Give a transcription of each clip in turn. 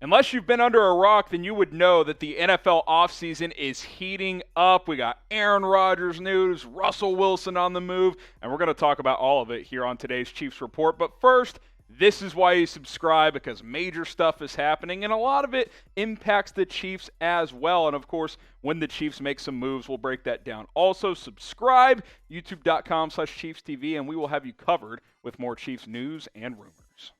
Unless you've been under a rock, then you would know that the NFL offseason is heating up. We got Aaron Rodgers news, Russell Wilson on the move, and we're going to talk about all of it here on today's Chiefs Report. But first, this is why you subscribe, because major stuff is happening, and a lot of it impacts the Chiefs as well. And, of course, when the Chiefs make some moves, we'll break that down. Also, subscribe, youtube.com/ChiefsTV, and we will have you covered with more Chiefs news and rumors.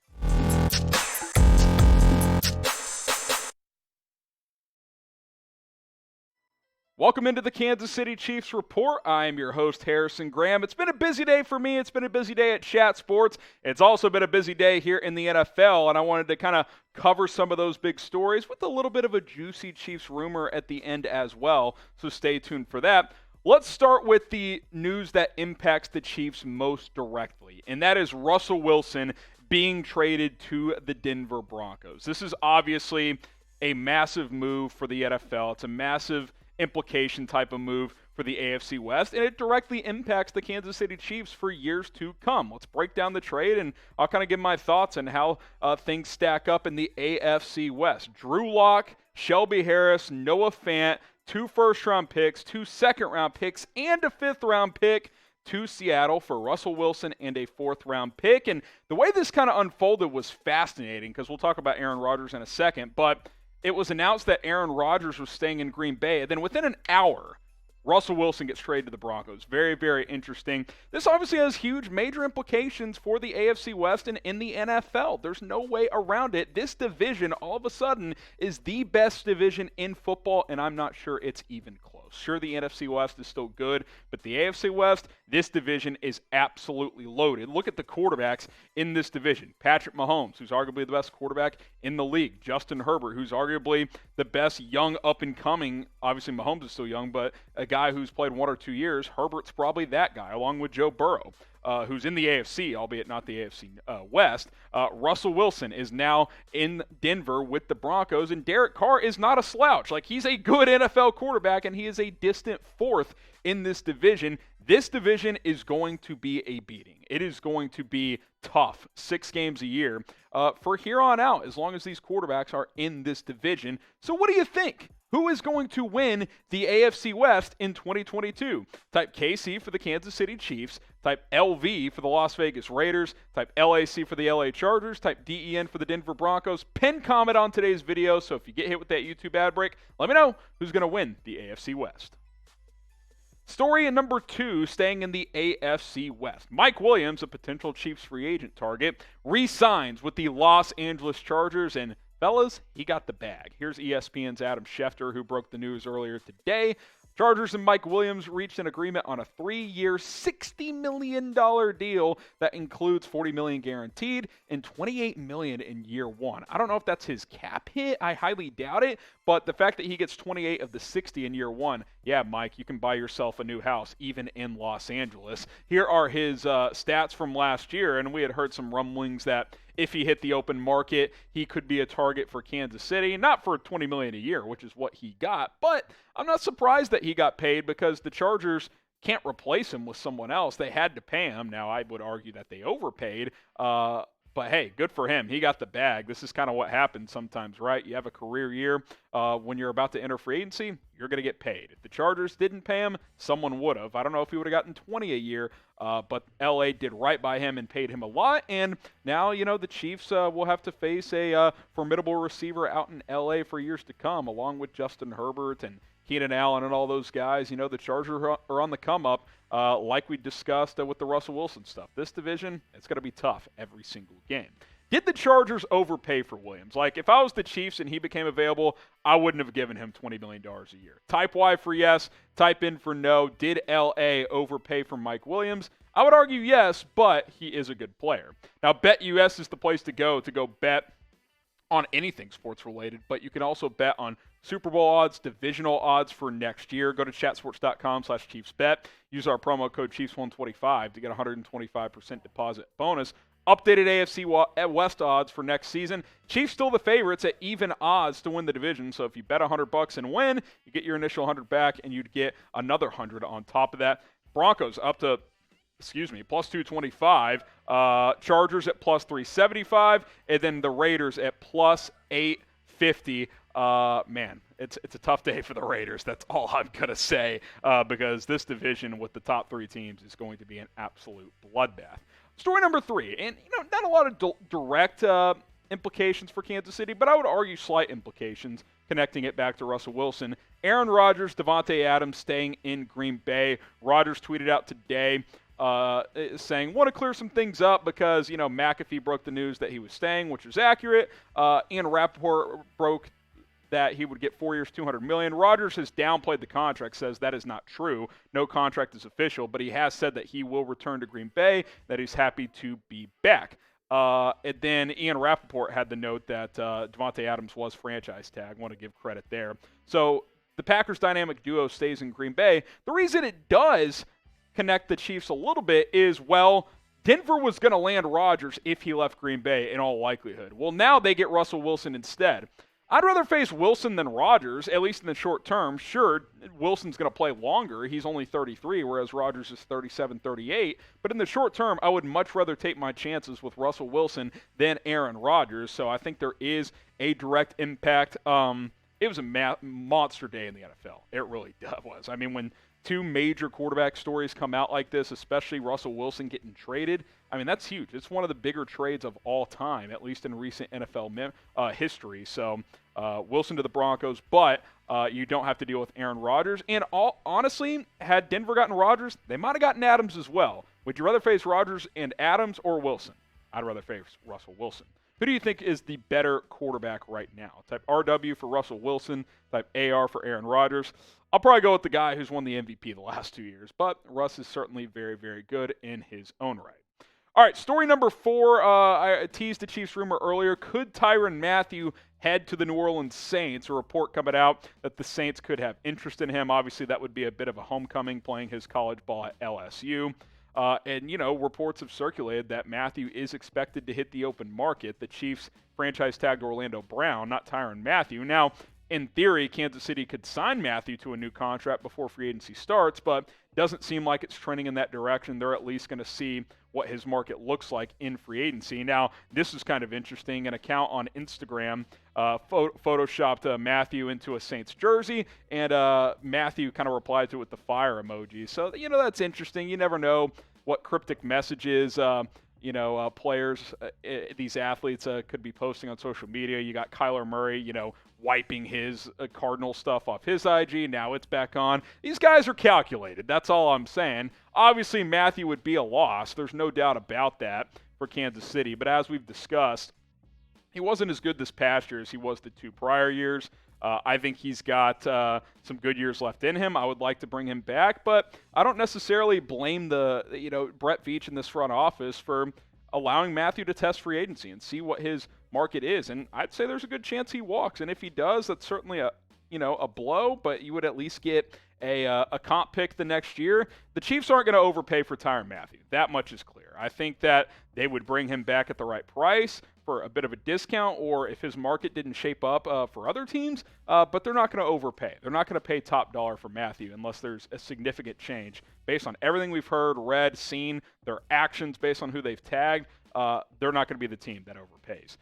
Welcome into the Kansas City Chiefs Report. I am your host, Harrison Graham. It's been a busy day for me. It's been a busy day at Chat Sports. It's also been a busy day here in the NFL, and I wanted to kind of cover some of those big stories with a little bit of a juicy Chiefs rumor at the end as well, so stay tuned for that. Let's start with the news that impacts the Chiefs most directly, and that is Russell Wilson being traded to the Denver Broncos. This is obviously a massive move for the NFL. It's a massive implication type of move for the AFC West, and it directly impacts the Kansas City Chiefs for years to come. Let's break down the trade, and I'll kind of give my thoughts on how things stack up in the AFC West. Drew Lock, Shelby Harris, Noah Fant, 2 first-round picks, 2 second-round picks, and a 5th-round pick to Seattle for Russell Wilson and a 4th-round pick. And the way this kind of unfolded was fascinating, because we'll talk about Aaron Rodgers in a second, but it was announced that Aaron Rodgers was staying in Green Bay, and then within an hour, Russell Wilson gets traded to the Broncos. Very, very interesting. This obviously has huge, major implications for the AFC West and in the NFL. There's no way around it. This division, all of a sudden, is the best division in football, and I'm not sure it's even close. Sure, the NFC West is still good, but the AFC West, this division is absolutely loaded. Look at the quarterbacks in this division. Patrick Mahomes, who's arguably the best quarterback in the league. Justin Herbert, who's arguably the best young up-and-coming. Obviously, Mahomes is still young, but a guy who's played 1 or 2 years, Herbert's probably that guy, along with Joe Burrow, who's in the AFC, albeit not the AFC West. Russell Wilson is now in Denver with the Broncos, and Derek Carr is not a slouch. Like, he's a good NFL quarterback, and he is a distant 4th in this division. This division is going to be a beating. It is going to be tough, 6 games a year for here on out, as long as these quarterbacks are in this division. So what do you think? Who is going to win the AFC West in 2022? Type KC for the Kansas City Chiefs, type LV for the Las Vegas Raiders, type LAC for the LA Chargers, type DEN for the Denver Broncos. Pin comment on today's video, so if you get hit with that YouTube ad break, let me know who's going to win the AFC West. Story number 2, staying in the AFC West. Mike Williams, a potential Chiefs free agent target, re-signs with the Los Angeles Chargers, and fellas, he got the bag. Here's ESPN's Adam Schefter, who broke the news earlier today. Chargers and Mike Williams reached an agreement on a 3-year, $60 million deal that includes $40 million guaranteed and $28 million in year 1. I don't know if that's his cap hit. I highly doubt it, but the fact that he gets 28 of the 60 in year 1, yeah, Mike, you can buy yourself a new house, even in Los Angeles. Here are his stats from last year, and we had heard some rumblings that if he hit the open market, he could be a target for Kansas City. Not for $20 million a year, which is what he got, but I'm not surprised that he got paid, because the Chargers can't replace him with someone else. They had to pay him. Now, I would argue that they overpaid, but hey, good for him. He got the bag. This is kind of what happens sometimes, right? You have a career year. When you're about to enter free agency, you're going to get paid. If the Chargers didn't pay him, someone would have. I don't know if he would have gotten 20 a year, but LA did right by him and paid him a lot. And now, the Chiefs will have to face a formidable receiver out in LA for years to come, along with Justin Herbert and Keenan Allen and all those guys. The Chargers are on the come up, like we discussed with the Russell Wilson stuff. This division, it's going to be tough every single game. Did the Chargers overpay for Williams? Like, if I was the Chiefs and he became available, I wouldn't have given him $20 million a year. Type Y for yes, type in for no. Did LA overpay for Mike Williams? I would argue yes, but he is a good player. Now, BetUS is the place to go bet on anything sports related, but you can also bet on Super Bowl odds, divisional odds for next year. Go to chatsports.com/ChiefsBet. Use our promo code Chiefs125 to get a 125% deposit bonus. Updated AFC West odds for next season. Chiefs still the favorites at even odds to win the division. So if you bet $100 and win, you get your initial 100 back, and you'd get another 100 on top of that. Broncos up to plus 225. Chargers at plus 375, and then the Raiders at plus 850. 50. Man, it's a tough day for the Raiders. That's all I'm going to say, because this division with the top 3 teams is going to be an absolute bloodbath. Story number 3, and not a lot of direct implications for Kansas City, but I would argue slight implications connecting it back to Russell Wilson. Aaron Rodgers, Davante Adams staying in Green Bay. Rodgers tweeted out today saying, want to clear some things up because, McAfee broke the news that he was staying, which is accurate. Ian Rapoport broke that he would get 4 years, $200 million. Rodgers has downplayed the contract, says that is not true. No contract is official, but he has said that he will return to Green Bay, that he's happy to be back. And then Ian Rapoport had the note that Davante Adams was franchise tag. I want to give credit there. So the Packers dynamic duo stays in Green Bay. The reason it does connect the Chiefs a little bit is, well, Denver was going to land Rodgers if he left Green Bay in all likelihood. Well, now they get Russell Wilson instead. I'd rather face Wilson than Rodgers, at least in the short term. Sure, Wilson's going to play longer. He's only 33, whereas Rodgers is 37, 38. But in the short term, I would much rather take my chances with Russell Wilson than Aaron Rodgers. So I think there is a direct impact. It was a monster day in the NFL. It really was. I mean, when 2 major quarterback stories come out like this, especially Russell Wilson getting traded, I mean, that's huge. It's one of the bigger trades of all time, at least in recent NFL history. So Wilson to the Broncos, but you don't have to deal with Aaron Rodgers. And honestly, had Denver gotten Rodgers, they might have gotten Adams as well. Would you rather face Rodgers and Adams or Wilson? I'd rather face Russell Wilson. Who do you think is the better quarterback right now? Type RW for Russell Wilson, type AR for Aaron Rodgers. I'll probably go with the guy who's won the MVP the last 2 years, but Russ is certainly very, very good in his own right. All right, story number 4. I teased the Chiefs rumor earlier. Could Tyrann Mathieu head to the New Orleans Saints? A report coming out that the Saints could have interest in him. Obviously, that would be a bit of a homecoming, playing his college ball at LSU. And reports have circulated that Mathieu is expected to hit the open market. The Chiefs franchise tagged Orlando Brown, not Tyrann Mathieu. Now, in theory, Kansas City could sign Mathieu to a new contract before free agency starts, but doesn't seem like it's trending in that direction. They're at least going to see what his market looks like in free agency. Now, this is kind of interesting. An account on Instagram photoshopped Mathieu into a Saints jersey, and Mathieu kind of replied to it with the fire emoji. So, that's interesting. You never know what cryptic messages players, these athletes could be posting on social media. You got Kyler Murray, wiping his Cardinal stuff off his IG. Now it's back on. These guys are calculated. That's all I'm saying. Obviously, Mathieu would be a loss. There's no doubt about that for Kansas City. But as we've discussed, he wasn't as good this past year as he was the 2 prior years. I think he's got some good years left in him. I would like to bring him back, but I don't necessarily blame Brett Veach in this front office for allowing Mathieu to test free agency and see what his market is. And I'd say there's a good chance he walks. And if he does, that's certainly a blow, but you would at least get a comp pick the next year. The Chiefs aren't going to overpay for Tyrann Mathieu. That much is clear. I think that they would bring him back at the right price for a bit of a discount, or if his market didn't shape up for other teams, but they're not going to overpay. They're not going to pay top dollar for Mathieu unless there's a significant change. Based on everything we've heard, read, seen, their actions based on who they've tagged, they're not going to be the team that overpays.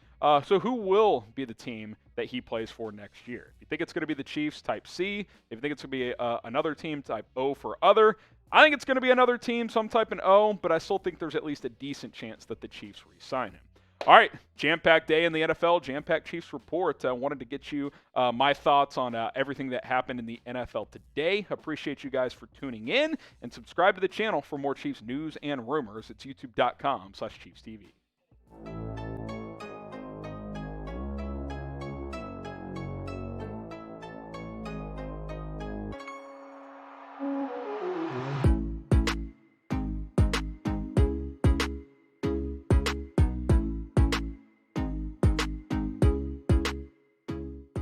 So who will be the team that he plays for next year? If you think it's going to be the Chiefs, type C. If you think it's going to be another team, type O for other. I think it's going to be another team, some type in O, but I still think there's at least a decent chance that the Chiefs re-sign him. All right, jam-packed day in the NFL, jam-packed Chiefs report. I wanted to get you my thoughts on everything that happened in the NFL today. Appreciate you guys for tuning in, and subscribe to the channel for more Chiefs news and rumors. It's youtube.com/ChiefsTV.